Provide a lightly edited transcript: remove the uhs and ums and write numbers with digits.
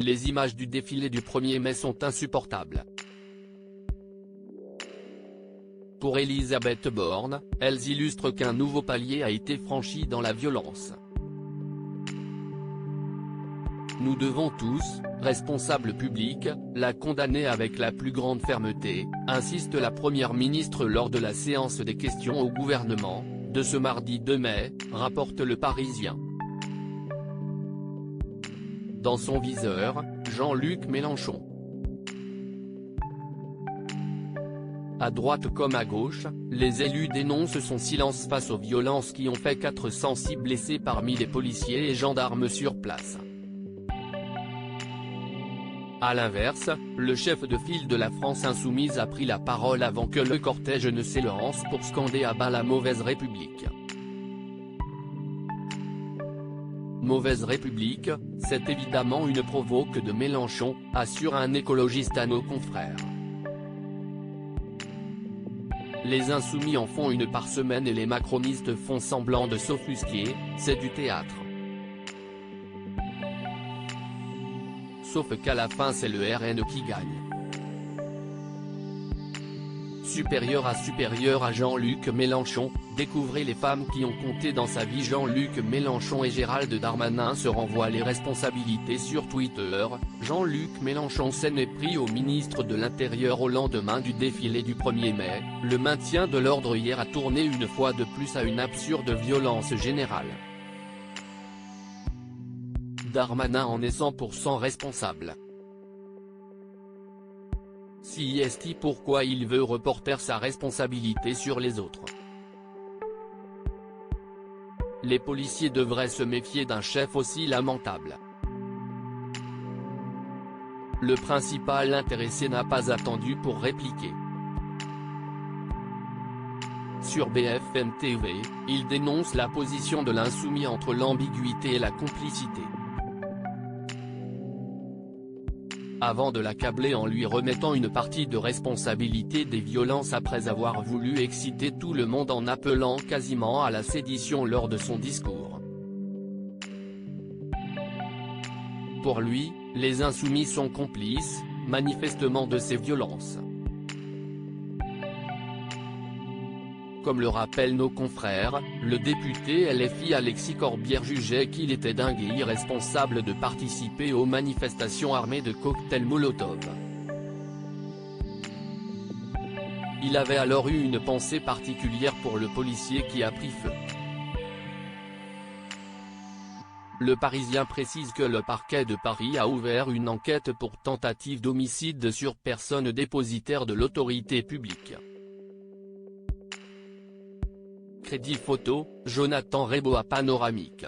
Les images du défilé du 1er mai sont insupportables. Pour Elisabeth Borne, elles illustrent qu'un nouveau palier a été franchi dans la violence. Nous devons tous, responsables publics, la condamner avec la plus grande fermeté, insiste la Première ministre lors de la séance des questions au gouvernement, de ce mardi 2 mai, rapporte Le Parisien. Dans son viseur, Jean-Luc Mélenchon. À droite comme à gauche, les élus dénoncent son silence face aux violences qui ont fait 406 blessés parmi les policiers et gendarmes sur place. À l'inverse, le chef de file de la France insoumise a pris la parole avant que le cortège ne s'élance pour scander à bas la mauvaise République. Mauvaise République, c'est évidemment une provoque de Mélenchon, assure un écologiste à nos confrères. Les insoumis en font une par semaine et les macronistes font semblant de s'offusquer, c'est du théâtre. Sauf qu'à la fin c'est le RN qui gagne. Supérieur à Jean-Luc Mélenchon, découvrez les femmes qui ont compté dans sa vie. Jean-Luc Mélenchon et Gérald Darmanin se renvoient les responsabilités sur Twitter. Jean-Luc Mélenchon s'en est pris au ministre de l'Intérieur au lendemain du défilé du 1er mai. Le maintien de l'ordre hier a tourné une fois de plus à une absurde violence générale. Darmanin en est 100% responsable. Si est pourquoi il veut reporter sa responsabilité sur les autres. Les policiers devraient se méfier d'un chef aussi lamentable. Le principal intéressé n'a pas attendu pour répliquer. Sur BFM TV, il dénonce la position de l'insoumis entre l'ambiguïté et la complicité. Avant de l'accabler en lui remettant une partie de responsabilité des violences après avoir voulu exciter tout le monde en appelant quasiment à la sédition lors de son discours. Pour lui, les insoumis sont complices, manifestement, de ces violences. Comme le rappellent nos confrères, le député LFI Alexis Corbière jugeait qu'il était dingue et irresponsable de participer aux manifestations armées de cocktails Molotov. Il avait alors eu une pensée particulière pour le policier qui a pris feu. Le Parisien précise que le parquet de Paris a ouvert une enquête pour tentative d'homicide sur personne dépositaire de l'autorité publique. Crédit photo, Jonathan Reboa Panoramique.